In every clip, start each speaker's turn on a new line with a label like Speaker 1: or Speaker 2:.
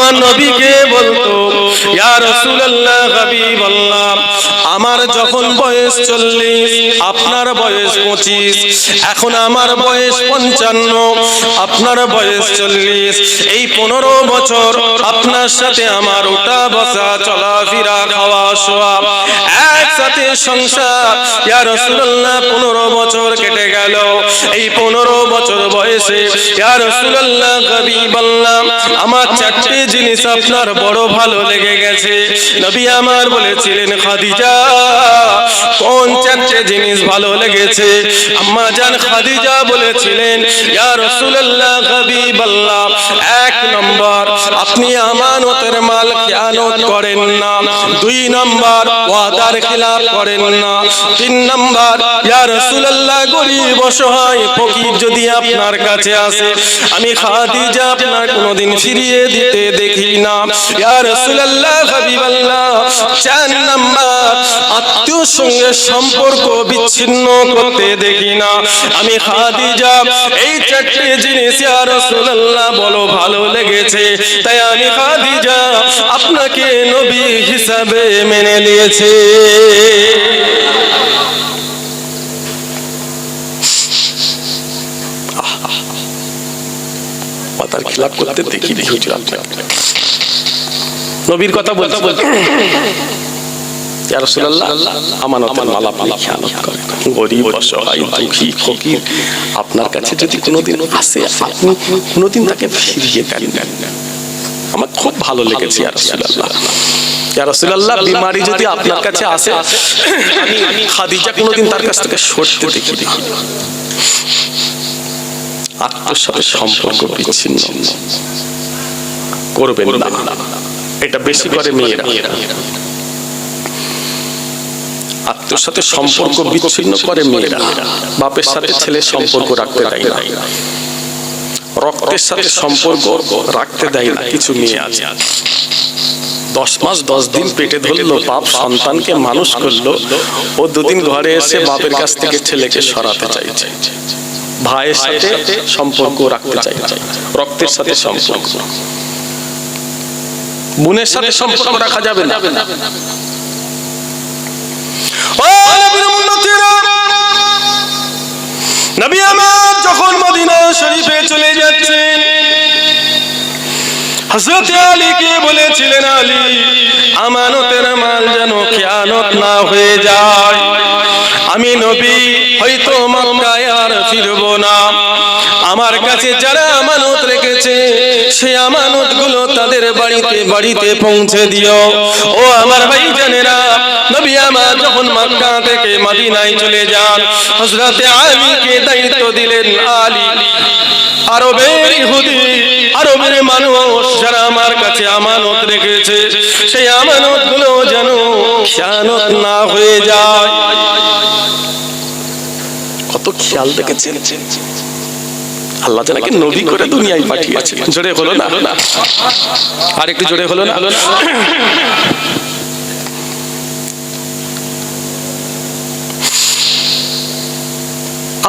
Speaker 1: আমার নবীকে বলতো, ইয়া রাসূলুল্লাহ হাবিবাল্লাহ, আমার যখন বয়স 40, আপনার বয়স 25, এখন আমার বয়স 55, আপনার বয়স 40, এই 15 বছর আপনার সাথে আমার উঠা বসা চলাফেরা খাওয়া শোয়া একসাথে সংসার, ইয়া রাসূলুল্লাহ 15 বছর কেটে গেল। এই 15 বছর বয়সে ইয়া রাসূলুল্লাহ হাবিবাল্লাহ, আমার 4টে জিনিস আপনার বড় ভালো লেগে গেছে। নবী আমার বলেছিলেন, খাদিজা কোন 4টে জিনিস ভালো লেগেছে? আম্মা জান খাদিজা বলেছিলেন, ইয়া রাসূলুল্লাহ হাবিবাল্লাহ, 1 নম্বর আপনি আমানতের মাল খেয়ানত করেন না, 2 নম্বর ওয়াদার খিলাফ করেন না, 3 নম্বর ইয়া রাসূলুল্লাহ গরীব অসহায় ফকির যদি আপনার কাছে আসে, আমি খাদিজা আপনার কোনোদিন ফিরিয়ে দিতে দেখি না। ইয়া রাসূলুল্লাহ হাবিবাল্লাহ, 4 নম্বর আত্মীয় সঙ্গে সম্পর্ক বিচ্ছিন্ন করতে দেখি না, আমি খাদিজা। এই 4টে জিনিস ইয়া রাসূলুল্লাহ বলো ভালো লেগেছে, তাই আমি খাদিজা আপনাকে নবী হিসাবে মেনে নিয়েছি। পাতার খিলাফ করতে দেখি হুজুর আপনাকে। নবীর কথা বলতে বলতে, ইয়া রাসূলুল্লাহ আমানতের মাল আপনি খেয়ানত করেন, গরীব অসহায় দুঃখী ফকির আপনার কাছে যদি কোনোদিন আসে, আপনি কোনোদিন তাকে ফিরিয়ে দেন। আমার খুব ভালো লেগেছে ইয়া রাসূলুল্লাহ। ইয়া রাসূলুল্লাহ, বিমারি যদি আপনার কাছে আসে, আমি খাদিজা কোনোদিন তার কাছ থেকে সরতে দেখি না। আত্মীয়র সাথে সম্পর্ক বিচ্ছিন্ন করবেন না, এটা বেশি করে মেয়েরা। আত্মীয়র সাথে সম্পর্ক বিচ্ছিন্ন করে মেয়েরা, বাপের সাথে ছেলে সম্পর্ক রাখতে দেয় না, রক্তের সাথে সম্পর্ক রাখতে দেয় না। কিছু মেয়ে আছে 10 মাস 10 দিন পেটে ধরলো, বাপ সন্তানকে মানুষ করলো, ও 2 দিন ঘরে এসে বাপের কাছ থেকে ছেলেকে সরাতে চাইছে, ভাইয়ের সাথে সম্পর্ক রাখতে চাইছে, রক্তের সাথে সম্পর্ক। বোনের সাথে সম্পর্ক রাখা যাবে না। নবী আমার যখন মদিনা শরীফে চলে যাচ্ছেন, হযরত আলীকে বলেছিলেন, আলী আমানতের মাল যেন খেয়ানত না হয়ে যায়। আমি নবী হয়তো মক্কায় আর ফিরব না, আমার কাছে যারা আমানত রেখেছে সেই আমানত গুলো তাদের বাড়িতে বাড়িতে পৌঁছে দিও। ও আমার ভাইজানেরা, নবী আমার যখন মক্কা থেকে মদিনায় চলে যান, হযরত আলীকে দায়িত্ব দিলেন, আলী আরবের ইহুদি, আরবের মানুষ যারা আমার কাছে আমানত রেখেছে সেই আমানত গুলো যেন খেয়ানত না হয়ে যায়। কত খেয়াল রেখেছেন আল্লাহ, যাকে নবী করে দুনিয়ায় পাঠিয়েছেন। জোরে হলো না? আর একটু জোরে হলো না?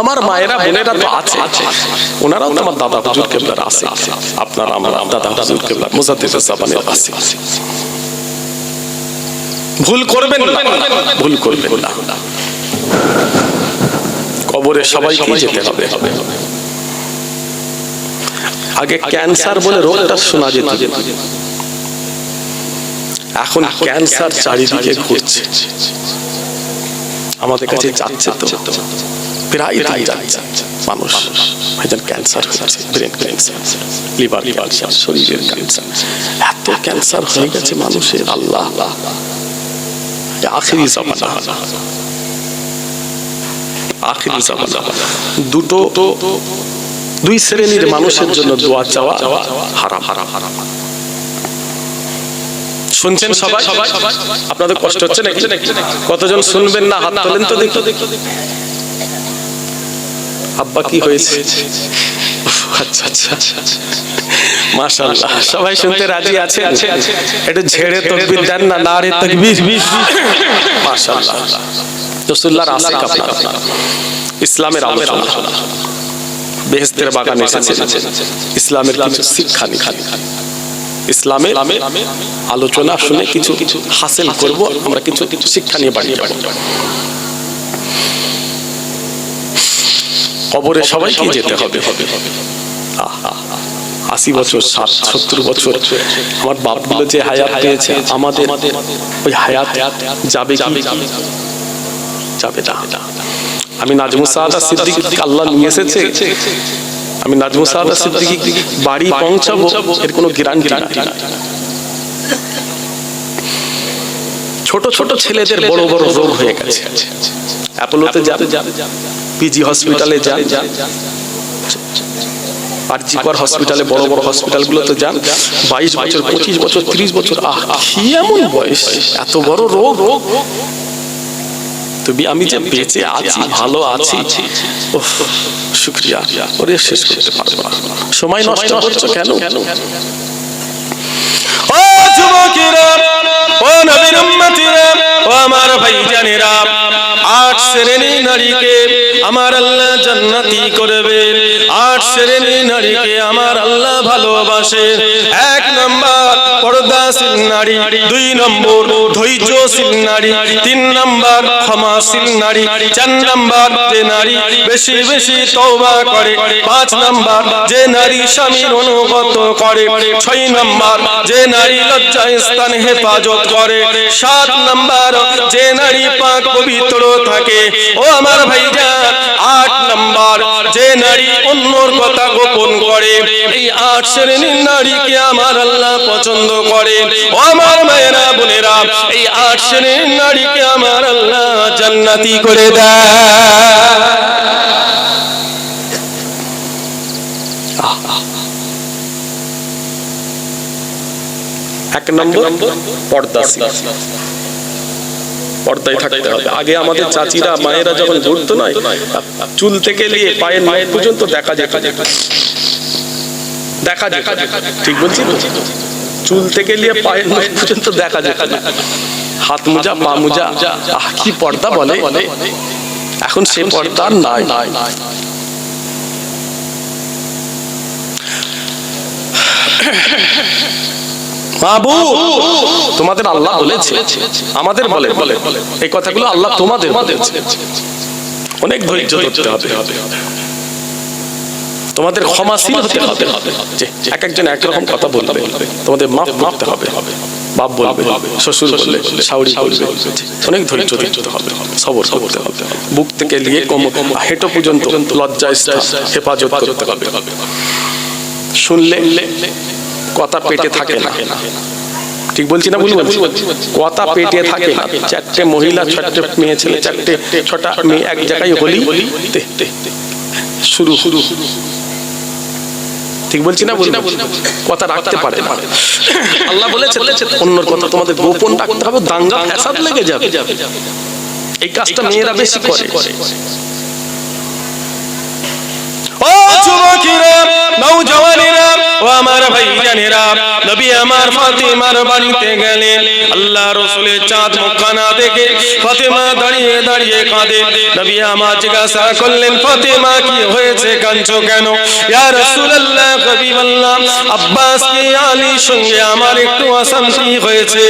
Speaker 1: আমার মায়েরা বোনেরা তো আছে, ওনারাও তো আমার দাদা হুজুর কেবলার আছে, আপনার আমার দাদা হুজুর কেবলার মুজাদ্দিদ জামানের আছে। ভুল করবেন না, ভুল করবেন না। কবরে সবাইকে যেতে হবে। আগে ক্যান্সার বলে রোগটা শোনা যেত, এখন ক্যান্সার চারিদিকে ঘুরছে, আমাদের কাছে যাচ্ছে তো প্রায় যাচ্ছে মানুষ। ভাইজান ক্যান্সার হচ্ছে, ব্রেন ক্যান্সার, লিভার ক্যান্সার, শরীরের ক্যান্সার, এত ক্যান্সার হয়ে গেছে মানুষের। আল্লাহ, আখিরি জামানা, আখিরি জামানা। দুই শ্রেণীর মানুষের জন্য দোয়া চাওয়া হারাম। শুনছেন সবাই? আপনাদের কষ্ট হচ্ছে নাকি? কতজন শুনবেন না হাত তোলেন তো দেখি। আব্বা কি হয়েছে? আচ্ছা আচ্ছা, মাশাআল্লাহ, সবাই শুনতে রাজি আছে? একটু ঝেড়ে তাকবীর দেন না, নারে তাকবীর। মাশাআল্লাহ, রাসূলুল্লাহর আশিক আপনারা, ইসলামের আলোচনা, বেহেশতের বাগানে এসেছেন, ইসলামের কিছু শিক্ষা নিখানি। ইসলামের আলোচনা শুনে কিছু হাসিল করব, আমরা কিছু শিক্ষা নিয়ে বাড়ি যাব। কবরে সবাইকে যেতে হবে। 80 বছর 70 বছর আমার বাপগুলো যে হায়াত পেয়েছে, আমাদের ওই হায়াত যাবে কি যাবে না। আমি নাজমুস সাআদা সিদ্দিক আল্লাহ নিয়ে এসেছে, আমি নাজমুস সাআদা সিদ্দিক বাড়ি পৌঁছাবো এর কোনো গ্যারান্টি না। ছোট ছোট ছেলেদের বড় বড় রোগ হয়ে গেছে, অ্যাপোলোতে যান, পিজি হসপিটালে যান, আরজিকর হসপিটালে, বড় বড় হসপিটালগুলোতে যান, 22 বছর 25 বছর 30 বছর, কি এমন বয়স, এত বড় রোগ। তবে আমি যে বেঁচে আছি, ভালো আছি, শুকরিয়া ওরে শেষ করতে পারবো না। সময় নষ্ট করছো কেন? ও যুবকেরা, ও নবীর উম্মতিরা, ও আমার ভাইজানেরা, 8 শ্রেণী নারীকে আমার আল্লাহ জান্নাতি করবে। 8 শ্রেণী নারীকে আমার আল্লাহ ভালোবাসে। 1 নম্বর পর্দাশীল নারী, 2 নম্বর ধৈর্যশীল নারী, 3 নম্বর ক্ষমাশীল নারী, 4 নম্বর যে নারী বেশি বেশি তওবা করে, 5 নম্বর যে নারী স্বামীর অনুগত করে, 6 নম্বর যে নারী লজ্জাস্থান হেফাজত করে, 7 নম্বর যে নারী পাক পবিত্র থাকে। ও আমার ভাইজান, 8 নম্বর যে নারী অন্যর কথা গোপন করে। এই 8 শ্রেণীর নারীকে আমার আল্লাহ পছন্দ করে। ও আমার মায়েরা বোনেরা, এই 8 শ্রেণীর নারীকে আমার আল্লাহ জান্নাতি করে দেয়। 1 নম্বর পর্দাশীল, পর্দায় থাকতে হবে। আগে আমাদের চাচিরা মায়েরা যখন ঘুরতো না, চুল থেকে নিয়ে পায়ের মায়ের পর্যন্ত দেখা যেত, ঠিক বলছি তো? চুল থেকে নিয়ে পায়ের মায়ের পর্যন্ত দেখা যেত, হাত মোজা পা মোজা, কি পর্দা বলে। এখন সে পর্দা নাই। বাবু, তোমাদের আল্লাহ বলেছে, আমাদের বলে এই কথাগুলো আল্লাহ তোমাদের বলেছে। অনেক ধৈর্য ধরতে হবে, তোমাদের ক্ষমাশীল হতে হবে। এক একজন একরকম কথা বলবে, তোমাদের মাফ করতে হবে। বাপ বলবে, শ্বশুর বলবে, শাশুড়ি বলবে, অনেক ধৈর্য ধরতে হবে, সবর করতে হবে। বুক থেকে নিয়ে হেঁটো পর্যন্ত লজ্জা হেফাজত করতে হবে। শুনলে কথা পেটে থাকে না, ঠিক বলছি না? কথা পেটে থাকে না। 4টে মহিলা, 6টে মেয়ে ছেলে, 6টা মেয়ে এক জায়গায় হলি শুরু, ঠিক বলছি না? কথা রাখতে পারে না। আল্লাহ বলেছে অন্যর কথা তোমাদের গোপন রাখতে হবে, দাঙ্গা ফ্যাসাদ লেগে যাবে। এই কাজটা মেয়েরা বেশি করে। ও যুবকেরা, নওজওয়ানেরা, ও আমার ভাইজানেরা, নবী আমার ফাতিমার বাড়িতে গেলেন। আল্লাহ রাসূলের চাঁদ মুখখানা দেখে ফাতিমা দাঁড়িয়ে দাঁড়িয়ে কাঁদে। নবী আমার জিজ্ঞাসা করলেন, ফাতিমা কি হয়েছে, কাঁদছো কেন? ইয়া রাসূলুল্লাহ, হাবিবাল্লাহ, আব্বাস কি আলীর সঙ্গে আমার একটু অশান্তি হয়েছে,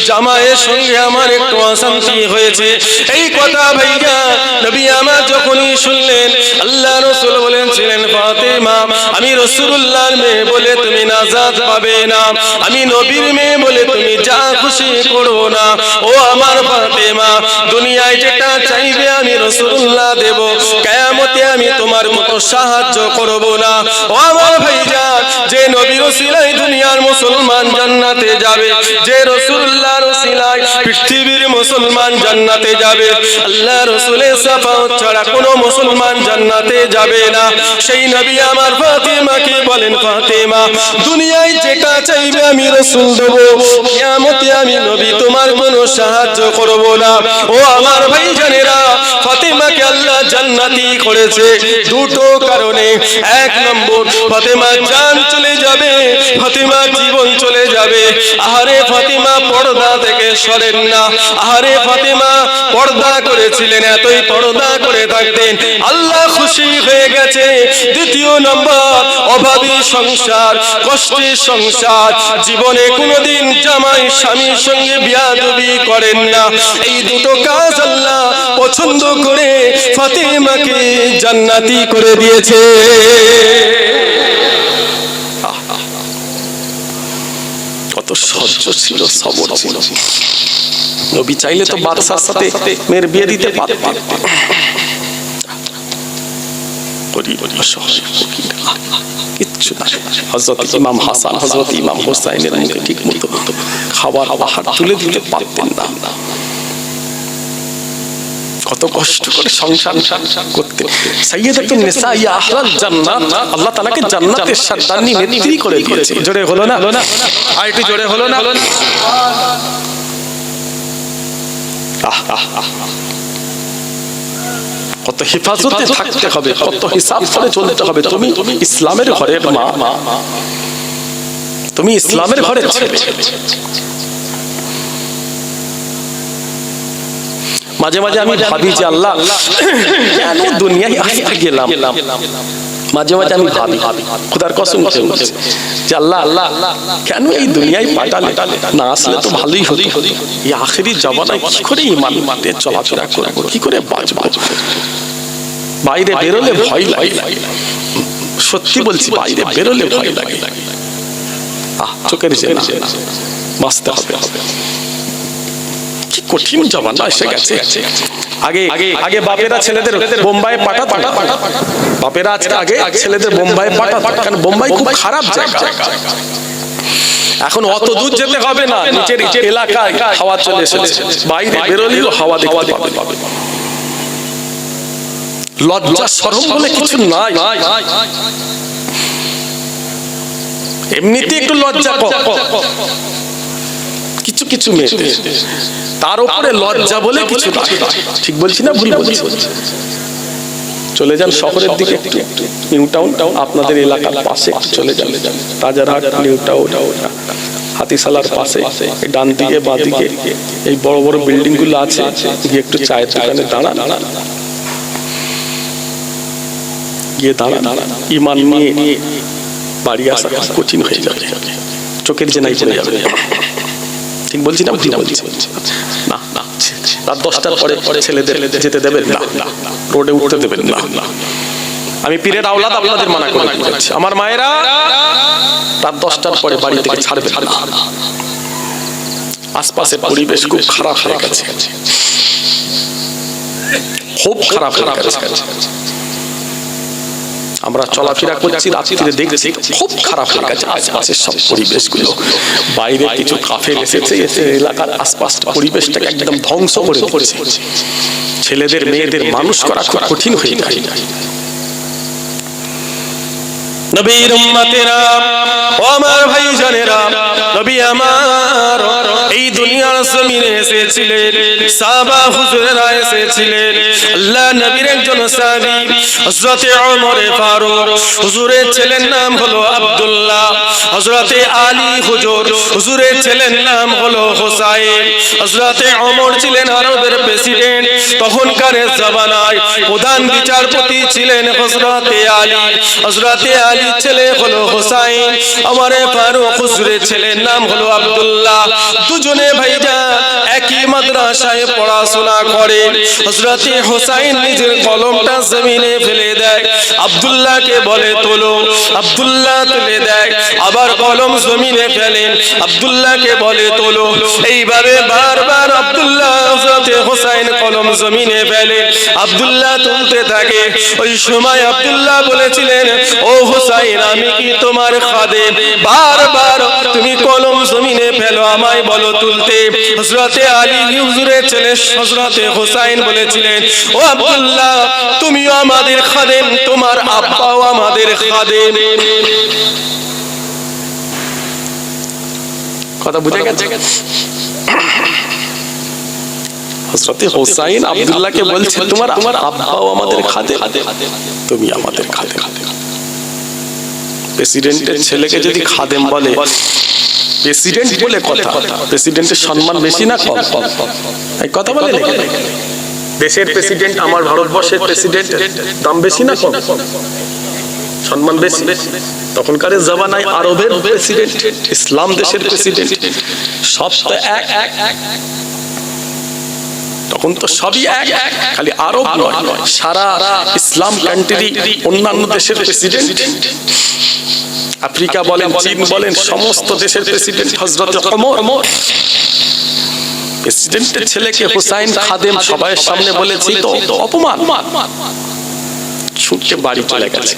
Speaker 1: জামাইয়ের সঙ্গে আমার একটু অশান্তি হয়েছে। এই কথা ভাইয়া নবী আমার যখনই শুনলেন, আল্লাহ রাসূল বলেছিলেন, ফাতিমা, আমি রাসূলুল্লাহর মেয়ে বলে তুমি নাজাত পাবে না, আমি নবীর মেয়ে বলে তুমি যা খুশি করো না। ও আমার ফাতিমা, দুনিয়ায় যেটা চাইবে আমি রাসূলুল্লাহ দেব, কিয়ামতে আমি তোমার মতো সাহায্য করব না। ও আমার ভাইজান, যে নবীর ওসিলায় দুনিয়ার মুসলমান জান্নাতে যাবে, যে রাসূলুল্লাহর ওসিলায় পৃথিবীর মুসলমান জান্নাতে যাবে, আল্লাহ রাসূলের শাফাআত ছাড়া কোনো মুসলমান জান্নাতে যাবে না। সেই নবী আমার ফাতিমাকে বলেন, ফাতিমা, দুনিয়ায় যেটা চাইবে আমি রাসূল দেব, কিয়ামতে আমি নবী তোমার কোনো সাহায্য করব না। ও আমার ভাইজানেরা, ফাতিমাকে আল্লাহ জান্নাতি করেছে দুটো কারণে। 1 নম্বর, ফাতিমা জান চলে যাবে, ফাতিমা জীবন চলে যাবে। আরে ফাতিমা পর্দা থেকে সরেন না। আরে ফাতিমা পর্দা করেছিলেন, এতই পর্দা করে থাকতেন আল্লাহ খুশি হয়ে গেছে। দ্বিতীয় নম্বর, অভাবী সংসার, কষ্টের সংসার, জীবনে কোনোদিন জামাই স্বামীর সঙ্গে বিয়াদবি করেন না। এই দুটো কাজ আল্লাহ পছন্দ করে ফাতেমাকে জান্নাতি করে দিয়েছে। কত সহ্য ছিল, সবর ছিল। নবী চাইলে তো বাদশার সাথে মেয়ের বিয়ে দিতে পারতেন। কিচ্ছু না। হযরত ইমাম হাসান, হযরত ইমাম হোসাইনের মুখে ঠিক মতো খাবার আহার তুলে দিতে পারতেন না। কত কষ্ট করে সংসার করতে। সাইয়্যিদাতুন নিসা ইয়া আহলাল জান্নাত, আল্লাহ তাআলাকে জান্নাতের সর্দারনি নেত্রী করে দিয়েছে। জোরে হলো না? আর একটু জোরে হলো না? কত হেফাজতে থাকতে হবে, কত হিসাব করে চলতে হবে। তুমি ইসলামের ঘরের মা, তুমি ইসলামের ঘরের ছেলে। মাঝে মাঝে আমি ভাবি যে আল্লাহ কেন দুনিয়ায় আসতে গেলাম। মাঝে মাঝে আমি ভাবি, খোদার কসম করে বলছি যে আল্লাহ কেন এই দুনিয়ায় পাঠালে, না আসলে তো ভালোই হতো। এই আখেরি জামানায় কি করে ঈমান নিয়ে চলাফেরা করব, কি করে বাঁচব? বাইরে বেরোলে ভয় লাগে, সত্যি বলছি, বাইরে বেরোলে ভয় লাগে। চোখের জেনা বাঁচতে হবে। কি কঠিন জামানা এসে গেছে। আগে বাপেরা ছেলেদের বোম্বাইয়ে পাঠাতো। বাপেরা আগে ছেলেদের বোম্বাইয়ে পাঠাতো, কারণ বোম্বাই খুব খারাপ জায়গা। এখন অত দূর যেতে হবে না, নিচের এলাকায় হাওয়া চলে এসেছে, বাইরে বেরোলেও হাওয়া দেখতে পাবে। লজ্জা শরম বলে কিছু নাই। এমনিতে একটু লজ্জা কম কিছু কিছু মেয়েদের, তার উপরে লজ্জা বলে কিছু নাই। ঠিক বলছি না ভুল বলছি? চলে যান শহরের দিকে, একটু নিউ টাউন, আপনাদের এলাকার পাশে চলে যান, রাজারহাট, নিউ টাউন, হাতিশালার পাশে ডান দিকে বাঁ দিকে এই বড় বড় বিল্ডিং গুলো আছে, গিয়ে একটু চায়ের দোকানে দাঁড়ান, গিয়ে দাঁড়ান। ঈমান নিয়ে বাড়ি আসা কঠিন হয়ে যাবে, চোখের জেনাই চলে যাবে। ঠিক বলছি না ভুল বলছি? না, রাত 10টার পরে ছেলেদের যেতে দেবেন না, রোডে উঠতে দেবেন না। আমি পীরের আওলাদ আপনাদের মানা করে দিচ্ছি, আমার মায়েরা রাত 10টার পরে বাড়ি থেকে ছাড়বেন না। আশপাশে পরিবেশ খুব খারাপ হয়ে গেছে, খুব খারাপ হয়ে গেছে। আমরা চলাফেরা করছি, রাত্রিতে দেখছি খুব খারাপ হয়ে গেছে আশপাশের সব পরিবেশগুলো। বাইরে কিছু কাফের এসেছে, এসে এলাকার আশপাশের পরিবেশটাকে একদম ধ্বংস করে দিয়েছে। ছেলেদের মেয়েদের মানুষ করা খুব কঠিন হয়ে যায়। নবীর উম্মতেরা, ও আমার ভাইজানেরা, নবী আমার এই দুনিয়ার জমিনে এসেছিলেন, সাহাবা হুজুরেরা এসেছিলেন। আল্লাহ নবীর একজন সাহাবী হযরত ওমর ফারুক, হুজুরের ছেলের নাম হলো আব্দুল্লাহ। হযরত আলী হুজুরের ছেলের নাম হলো হোসাইন। হযরত ওমর ছিলেন আরবের প্রেসিডেন্ট, তখনকার জামানায় প্রধান বিচারপতি ছিলেন হযরত আলী। হযরত আলীর ছেলে হলো হোসাইন, ওমর ফারুক হুজুরের ছেলের নাম হলো আব্দুল্লাহ। দুজনে ভাইজান একই মাদ্রাসায় পড়াশোনা করে। হযরত হোসাইন নিজের কলমটা জমিনে ফেলে দেয়, আব্দুল্লাহকে বলে তোলো, আব্দুল্লাহ তুলে দেয়, আবার কলম জমিনে ফেলেন, আব্দুল্লাহকে বলে তোলো। এইভাবে বারবার আব্দুল্লাহ হযরত হোসাইন কলম জমিনে ফেলে, আব্দুল্লাহ তুলতে থাকে। ওই সময় আব্দুল্লাহ বলেছিলেন, ও হোসাইন, আমি কি তোমার খাদেম? বারবার তুমি কলম জমিনে ফেলো, আমায় বলো তুলতে। হযরত আলী হুজুরের ছেলে হযরত হোসাইন বলেছিলেন, ও আব্দুল্লাহ, তুমিও আমাদের খাদেম, তোমার আব্বাও আমাদের খাদেম। কথা বুঝে গেছে? হযরত হোসাইন আব্দুল্লাহকে বলছে, তোমার আব্বাও আমাদের খাদেম, তুমি আমাদের খাদেম। প্রেসিডেন্টের ছেলেকে যদি খাদেম বলে, প্রেসিডেন্ট বলে কথা, প্রেসিডেন্টের সম্মান বেশি না কম? এই কথা বলে দেশের প্রেসিডেন্ট আমার ভারতবর্ষের প্রেসিডেন্ট দাম বেশি না কম? সম্মান বেশি। তখনকার জামানায় আরবের প্রেসিডেন্ট, ইসলাম দেশের প্রেসিডেন্ট, সব তো এক। তখন তো সবই এক, খালি আরব নয়, সারা ইসলাম কান্ট্রি অন্যান্য দেশের প্রেসিডেন্ট, আফ্রিকা বলেন, চীন বলেন, সমস্ত দেশের প্রেসিডেন্ট হযরত ওমর। প্রেসিডেন্টের ছেলেকে হুসাইন খাদেম সবাই সামনে বলেছি তো অপমান, ছুটে বাড়ি চলে গেছে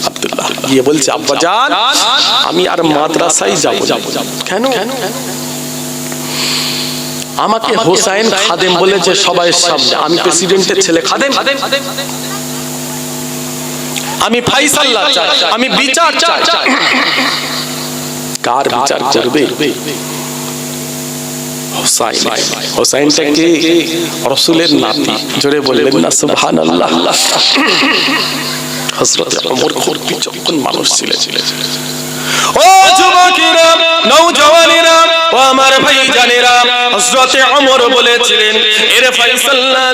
Speaker 1: আব্দুল্লাহ, গিয়ে বলছে আব্বাজান আমি আর মাদ্রাসায় যাব। কেন? আমাকে হুসাইন খাদেম বলেছে সবাই সামনে, আমি প্রেসিডেন্টের ছেলে খাদেম, আমি ফাইসাল্লাহ চাই, আমি বিচার চাই। কার বিচার করবে? হুসাইন। হুসাইনটা কে? রাসূলের নাতি। জোরে বললেন না সুবহানাল্লাহ। হযরত ওমর খুব বিচক্ষণ মানুষ ছিলেন। ও যুবকেরা, নওজওয়ানেরা, ও আমার ভাইজানেরা, হযরত ওমর বলেছিলেন এর ফয়সালা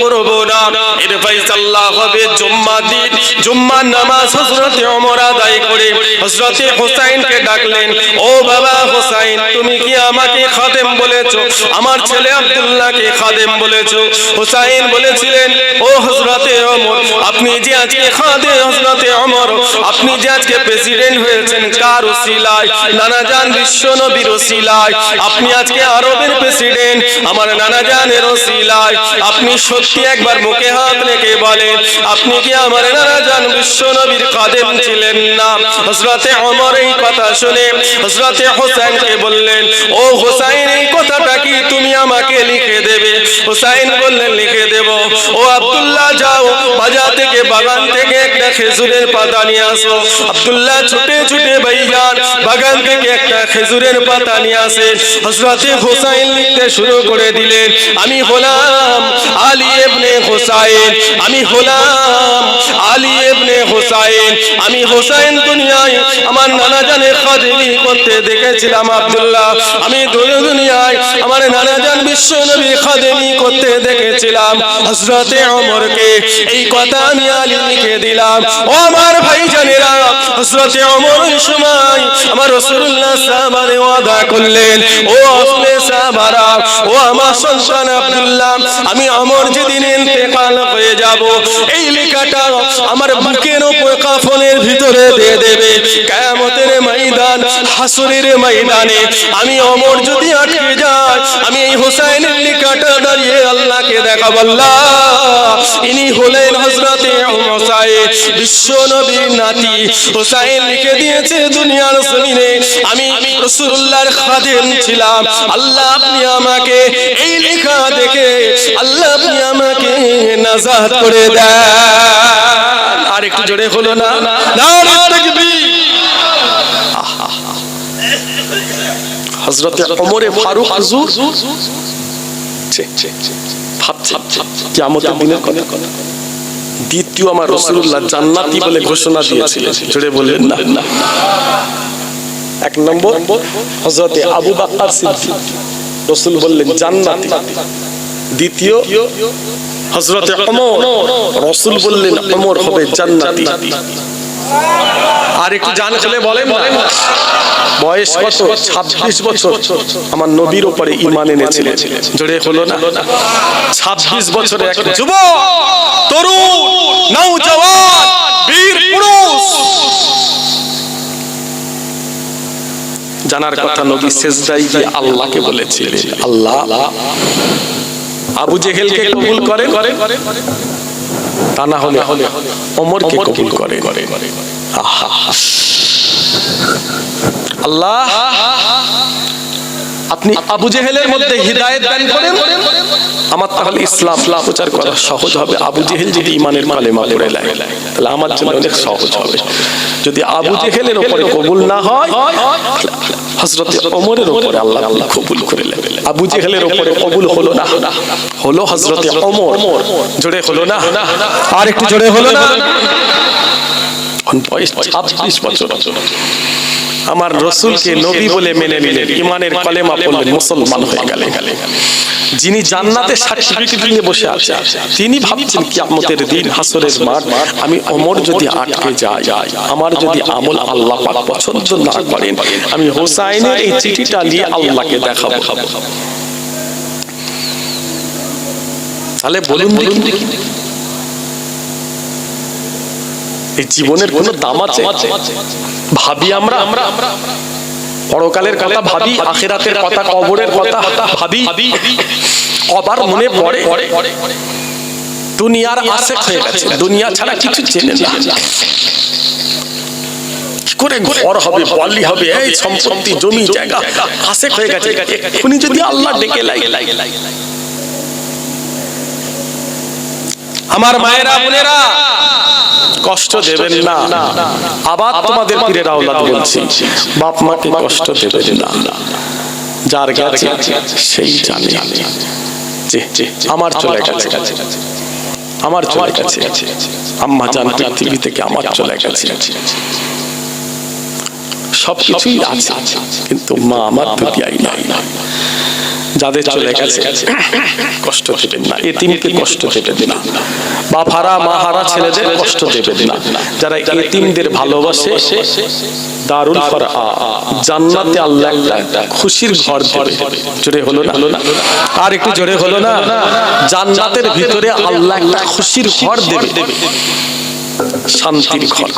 Speaker 1: করব না, এর ফয়সালা হবে জুম্মা দিন। জুম্মার নামাজ হযরত ওমর আদায় করে হযরত হুসাইনকে ডাকলেন, ও বাবা হুসাইন, তুমি কি আমাকে খাদেম বলেছো? আমার ছেলে আব্দুল্লাহকে খাদেম বলেছো? হুসাইন বলেছিলেন, ও হযরত ওমর, আপনি যে আজকে খাদেম, হযরত ওমর আপনি যে আজকে প্রেসিডেন্ট হয়েছেন কার ওসিলায়? নানাজান বিশ্ব নবীর ওসিলায়। আপনি আজকে আরবের প্রেসিডেন্ট আমার নানাজানের ওসিলায়। আপনি সত্যি একবার মুখে হাত রেখে বলেন, আপনি কি আমার নানাজান বিশ্ব নবীর খাদেম ছিলেন না? হযরত ওমর এই কথা শুনে হযরত হুসাইনকে বললেন, ও হুসাইন, এই কথাটা কি তুমি আমাকে লিখে দেবে? হুসাইন বললেন, লিখে দেব। ও আব্দুল্লাহ, যাও বাজার থেকে, বাগান থেকে একটা খেজুরের পাতা নিয়ে আসো। আব্দুল্লাহ ছুটে ছুটে ভাইজান বাগান থেকে একটা খেজুরের পাতা নিয়ে আসে। হযরত হুসাইন লিখতে শুরু করে দিলেন, আমি হলাম আলী ইবনে হুসাইন, আমি হলাম আলী ইবনে হুসাইন, আমি হুসাইন দুনিয়ায় আমার নানা জানের খাদেমি করতে দেখেছিলাম আব্দুল্লাহ, আমি দুনিয়ায় আমার নানা জান বিশ্ব নবী খাদেমি করতে দেখেছিলাম হযরত ওমরকে। এই কথা আমি আলী লিখে দিলাম। ও আমার ভাইজানেরা, হযরত ওমর ওই সময় আমার রাসূলুল্লাহ সাহাবারে ওয়াদা করলেন, ও আসলে সাহাবারা, ও আমার সন্তান আব্দুল্লাহ, আমি ওমর যেদিন ইন্তেকাল হয়ে যাব এই লেখাটা আমার বুকের উপর কাফনের ভিতরে দিয়ে দেবে। কিয়ামতের ময়দান, হাসরের ময়দানে আমি ওমর যদি আটকে যাই, আমি এই হুসাইনের লেখাটা দাঁড়িয়ে আল্লাহকে দেখাবো, আল্লাহ ইনি হলেন হযরত হুসাইন, বিশ্ব নবীর নাতি। হুসাইন লিখে দিয়েছে দুনিয়ার জমিনে আমি রাসূলুল্লাহর খাদেম ছিলাম। আল্লাহ আপনি আমাকে এই লেখা দেখে আল্লাহ আপনি আমাকে নাজাত করে দেন। আর একটু জোরে হলো না, নারে তাকবীর। হযরত ওমর ফারুক হুজুর কিয়ামতের দিনের কথা, দ্বিতীয় আমার রাসূলুল্লাহ জান্নাতি বলে ঘোষণা দিয়েছিলেন। জোরে বললেন না। এক নম্বর হযরত আবু বকর সিদ্দিক, রাসূল বললেন জান্নাতি। দ্বিতীয় হযরত ওমর, রাসূল বললেন ওমর হবে জান্নাতি। আর একটু জান চলে বলেন না, বয়স কত? 26 বছর আমার নবীর উপরে ঈমান এনেছিলেন। জোরে হলো না, 26 বছরের এক যুবক, তরুণ, নওজওয়ান, বীর পুরুষ। জানার কথা, নবী সিজদায় গিয়ে আল্লাহকে বলেছিলেন, আল্লাহ আবু জেহেলকে কবুল করেন, তা না হলে ওমরকে কবুল করেন। আল্লাহ আপনি আবু জেহেলের মধ্যে হিদায়াত দান করেন, আমার তাহলে ইসলাম প্রচার করা সহজ হবে। আবু জেহেল যদি ঈমানের কালেমা পড়ে নেয় তাহলে আমার জন্য অনেক সহজ হবে। যদি আবু জেহেলের উপরে কবুল না হয়, হযরত ওমরের উপরে আল্লাহ কবুল করে নেবেন। আবু জেহেলের উপরে কবুল হলো না, হলো হযরত ওমর। জোরে হলো না, আর একটু জোরে হলো না। বয়স 26 বছর আমার রাসূলকে নবী বলে মেনে নিলেন, ঈমানের কালেমা পড়লেন, মুসলমান হয়ে গেলেন। যিনি জান্নাতে সার্টিফিকেট নিয়ে বসে আছে, তিনি ভাবছেন কিয়ামতের দিন হাসরের মাঠ, আমি ওমর যদি আটকে যাই, আমার যদি আমল আল্লাহ পাক পছন্দ না করেন, আমি হোসাইনের এই চিঠিটা নিয়ে আল্লাহকে দেখাবো। তাহলে বলুন দেখি, এই জীবনের কোনো দাম আছে? ভাবি আমরা পরকালের কথা ভাবি, আখিরাতের কথা, কবরের কথা ভাবি, কবার মনে পড়ে দুনিয়ার আশেক হয়ে গেছে, দুনিয়া ছাড়া কিছু চেনে না। কি করে ঘর হবে, বালি হবে, এই সম্পত্তি জমি জায়গা, আশেক হয়ে গেছে। এক্ষুনি যদি আল্লাহ ডেকে লাই, আমার মায়েরা বোনেরা কষ্ট দেবেন না। আবার তোমাদের পীরের আওলাদ বলছি, বাপ মাকে কষ্ট দেবেন না। যার গেছে সেই জানে যে আমার চলে গেছে, আমার চলে গেছে, আম্মা জান পৃথিবী থেকে আমার চলে গেছে। সবকিছুই আছে, কিন্তু মা আমার দুনিয়ায় নাই। যাদের চলে গেছে কষ্ট দেবেন না, এতিমকে কষ্ট দেবেন না, বাপ হারা মা হারা ছেলেদের কষ্ট দেবেন না। যারা এতিমদের ভালোবাসে, দারুল ফারআ জান্নাতে আল্লাহ একটা খুশির ঘর দেবে। জোরে হলো না? আর একটু জোরে হলো না? জান্নাতের ভিতরে আল্লাহ একটা খুশির ঘর দেবে, শান্তির ঘর।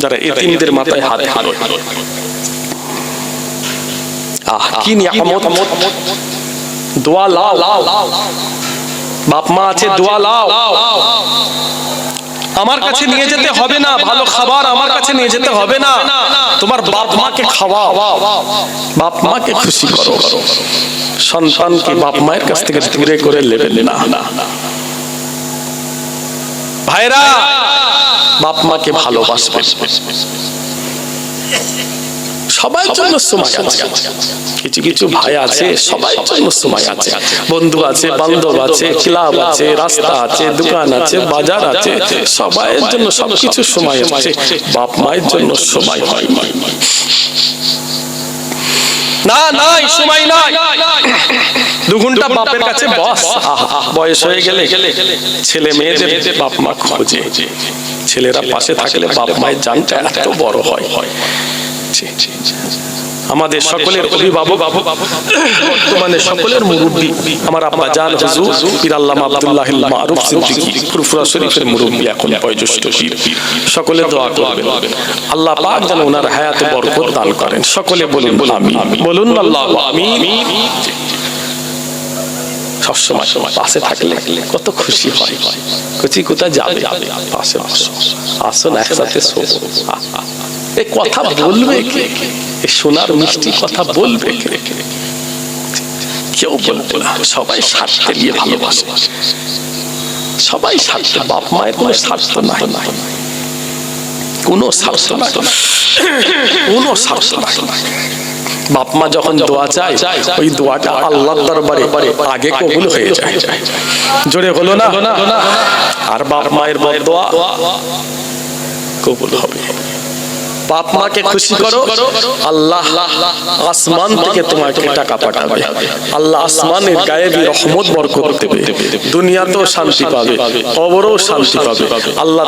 Speaker 1: যারা এতিমদের মাথায় হাত হারে, কি নিয়ামত! দোয়া লাও, বাপ মা আছে, দোয়া লাও। আমার কাছে নিয়ে যেতে হবে না ভালো খাবার, আমার কাছে নিয়ে যেতে হবে না, তোমার বাপ মাকে খাওয়াও, বাপ মাকে খুশি করো। সন্তানকে বাপ মায়ের কাছ থেকে দূরে করে নেবেন না। ভাইরা, বাপ মাকে ভালোবাসবেন। সবার জন্য সময় আছে, কিছু কিছু ভাই আছে সবার জন্য সময় আছে, বন্ধু আছে, বান্ধব আছে, ক্লাব আছে, রাস্তা আছে, দোকান আছে, বাজার আছে, সবার জন্য সবকিছু সময় আছে। বাপ মায়ের জন্য সময় হয় না, নাই সময় নাই। 2 ঘন্টা বাপের কাছে বস। বয়স হয়ে গেলে ছেলে মেয়েদের বাপ মা খোঁজে, ছেলেরা পাশে থাকলে বাপ মায়ের জানটা এত বড় হয়। আমাদের সকলের অভিভাবক, বর্তমানে সকলের মুরব্বী আমার আব্বা জান হুজুর পীর আল্লামা আব্দুল্লাহিল মারুফ সিদ্দিকী ফুরফুরা শরীফের মুরব্বী, এখন বয়োজ্যেষ্ঠ পীর। সকলে দোয়া করবেন আল্লাহ পাক যেন ওনার হায়াতে বরকত দান করেন। সকলে বলুন আমিন, বলুন আল্লাহু আমিন। সবসময় পাশে থাকলে কত খুশি হয়। কোথায় যাবে, পাশে আসুন, একসাথে শোবো। এই কথা বলবে কে? সোনার মিষ্টি কথা বলবে কে? কেউ বলবে না। সবাই স্বার্থ নিয়ে ভালোবাসে, সবাই স্বার্থ। বাপ মায়ের কোনো স্বার্থ নাই, কোনো স্বার্থ নাই, কোনো স্বার্থ নাই। বাপ মা যখন দোয়া চায়, ওই দোয়াটা আল্লাহর দরবারে আগে কবুল হয়ে যায়। জোরে হলো না? আর বাপ মায়ের বদদোয়া কবুল হবে। বাপ মাকে খুশি করো, আল্লাহ আসমান থেকে তোমাকে টাকা পাঠাবে, আল্লাহ আসমানের গায়েবী রহমত বরকত দেবে, দুনিয়াতেও শান্তি পাবে, কবরেও শান্তি পাবে। আল্লাহ